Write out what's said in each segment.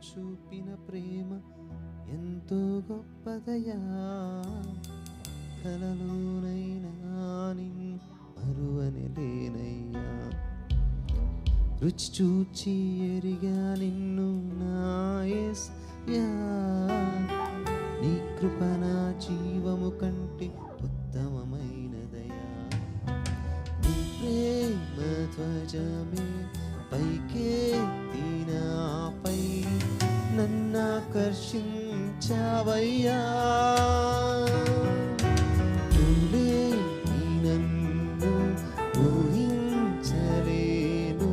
చూపిన ప్రేమ ఎంతో గొప్పదయా, కలలోనైనా నిన్ను మరువని లేనయ్యా. రుచి చూచి ఎరిగా నిన్ను నా యేసయ్యా, నీ కృప నా జీవము కంటే ఉత్తమమైనదయా. నీ ప్రేమ ధ్వజమే పైకెత్తినాపై నన్నాకర్షించావయ్యా. నన్ను ఊహించలేను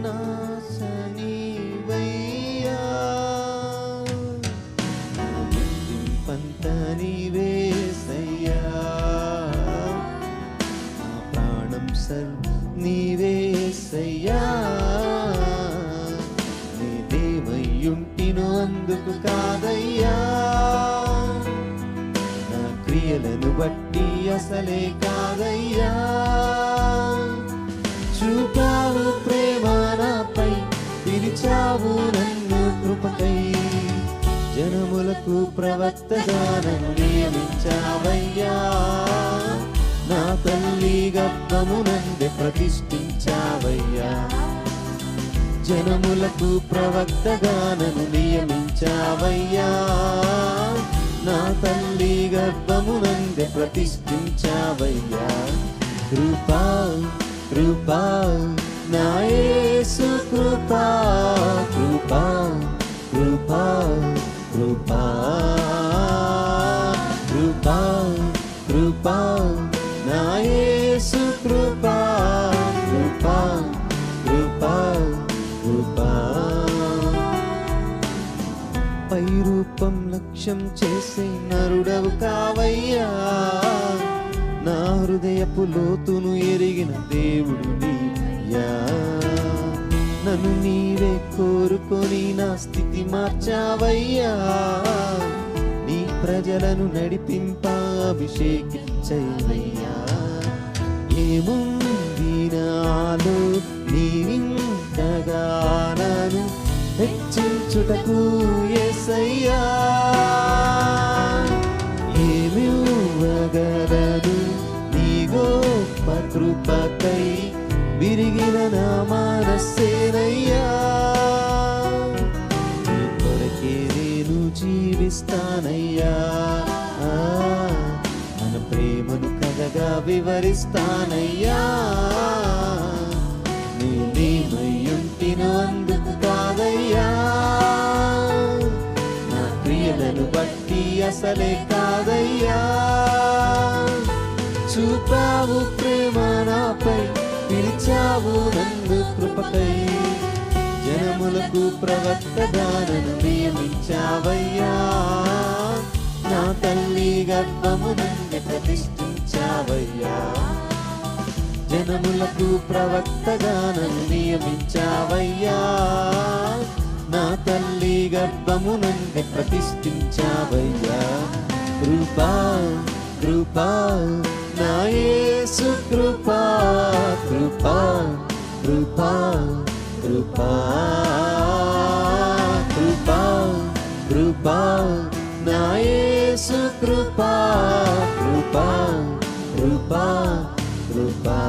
నా సనీవయ్యా. పంత నీవేసయ్యా, నా ప్రాణం నీవేసయ్యా. నేనేమయ్యుంటినో అందుకు కాదయ్యా, నా క్రియలను బట్టి అసలే కాదయ్యా. చూపావు ప్రేమ నాపై, పిలిచావు నన్ను కృపకై. జనములకు ప్రవక్తగా నన్ను నియమించావయ్యా, నా తల్లి గర్భమునందే ప్రతిష్ఠించావయ్యా. జనములకు ప్రవక్తగా నన్ను నియమించావయ్యా, నా తల్లి గర్భమునందే ప్రతిష్ఠించావయ్యా. కృపా కృపా నా యేసు కృపా, కృపా కృపా కృపా కృపా కృపా నా యేసు కృపా, కృపా కృపా కృపా. పై రూపం లక్ష్యం చేసే నరుడవు కావయ్యా, నా హృదయపు లోతును ఎరిగిన దేవుడు నీవయ్యా. నన్ను నీవే కోరుకొని నా స్థితి మార్చావయ్యా, నీ ప్రజలను నడిపింప అభిషేకించయ్యా. ఏముంది నాలో నీవింతగా నన్ను హెచ్చించుటకు యేసయ్యా. ఏమివ్వగలను నీ గొప్ప కృపకై, విరిగిన నా మనస్సేనయ్యా. నీ కొరకే నేను జీవిస్తానయ్యా, మన ప్రేమను కథగా వివరిస్తానయ్యా. నేనేమయ్యుంటినో అందుకు కాదయ్యా, నా క్రియలను బట్టి అసలే కాదయ్యా. చూపావు ప్రేమ నాపై, పిలిచావు నన్ను కృపకై. జనములకు ప్రవక్తగా నన్ను నియమించావయ్యా, నా తల్లి గర్భమునందే ప్రతిష్ఠించావయ్యా. జనములకు ప్రవక్తగా నన్ను నియమించావయ్యా, నా తల్లి గర్భమునందే ప్రతిష్ఠించావయ్యా. కృపా కృపా నా యేసు కృపా, కృపా కృపా కృపా కృపా కృపా నా యేసు కృపా, కృపా కృపా కృపా.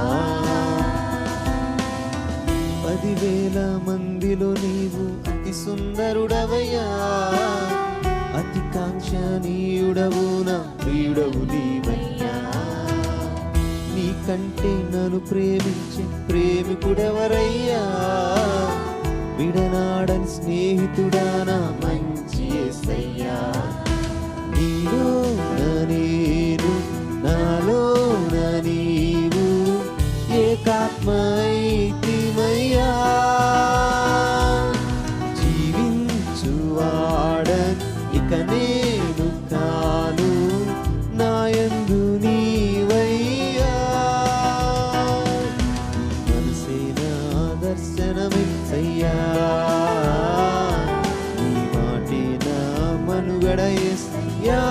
10,000 మందిలో నీవు అతి సుందరుడవయ్యా, అతి కాంక్షణీయుడవు నా ప్రియుడవు నీవయ్యా. నీకంటే నన్ను ప్రేమించే ప్రేమికుడెవరయ్యా, విడనాడని స్నేహితుడా నా మంచి యేసయ్యా. నీలో నేను నాలోన నీవు ఏకాత్మైతిమయ్యా. జీవించువాడన్ ఇక నేను కాను, నాయందు నీవయ్యా. మనసే నా దర్శనమిచ్చయ్యా, నీ మాటే నా మనుగడ యేసయ్యా.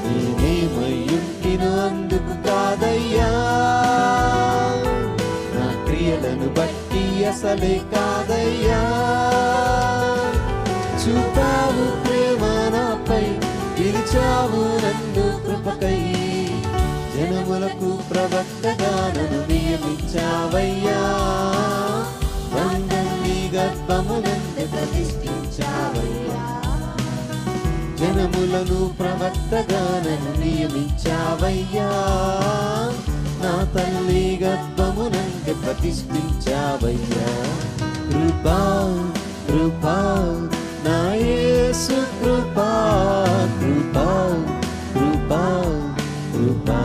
నేనేమయ్యుంటినో అందుకు కాదయ్యా, నా క్రియలను బట్టి అసలే కాదయ్యా. ప్రవక్తగా నన్ను నియమించావయ్యా, నీ గర్భమునందు ప్రతిష్ఠించావయ్యా. జనములను ప్రవక్తగా నన్ను నియమించావయ్యా, నా తల్లి గర్భమునందు ప్రతిష్ఠించావయ్యా. కృపా కృపా నా యేసు కృపా, కృపా కృపా కృపా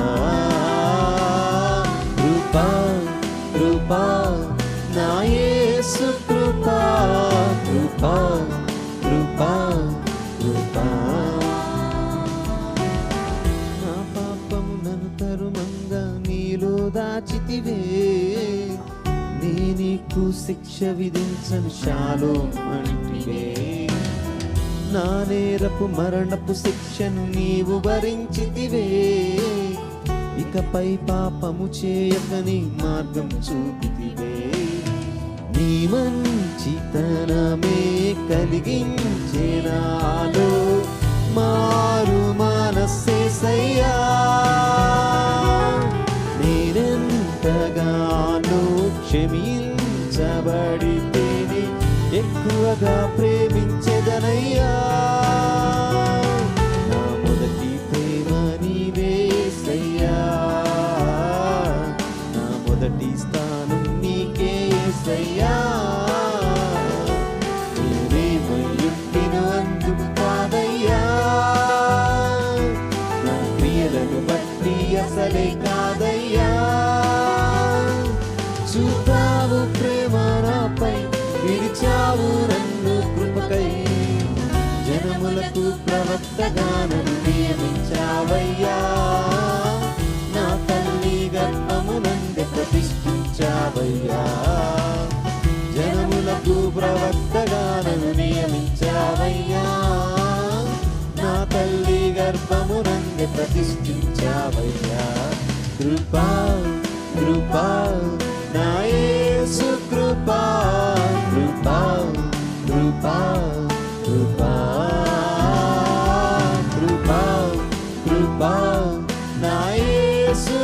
కృపా కృపా నా యేసు కృపా, కృపా కృపా కృపా. నా పాపము నన్ను తరుమంగా నీలో దాచితివే, నీ నీకు శిక్ష విధించను షాలోం అంటివే. నా నేరపు మరణపు శిక్షను నీవు భరించితివే, ఇకపై పాపము చేయకని మార్గం చూపితివే. నీ మంచితనమే కలిగించే నాలో మారు మనస్సేసయ్యా. నేనెంతగానో క్షమించబడితేనే ఎక్కువగా ప్రేమించెదనయ్యా. నా మొదటి ప్రేమ నీవేసయ్యా, నా మొదటి స్థానం నీకే యేసయ్యా. నేనేమయ్యుంటినో అందుకు కాదయ్యా, నా క్రియలను బట్టి అసలే కాదయ్యా. చూపావు ప్రేమ నాపై, విడిచావు నన్ను కృపకై. జనములకు ప్రవక్తగా నన్ను నియమించావయ్యా, నా తల్లి గర్భమునందు ప్రతిష్ఠించావయ్యా. జనములకు ప్రవక్తగా నన్ను నియమించావయ్యా, నా తల్లి గర్భమునందు ప్రతిష్ఠించావయ్యా. కృపా కృపా నా యేసు కృపా, కృపా కృపా కృపా కృపా కృపా నా యేసు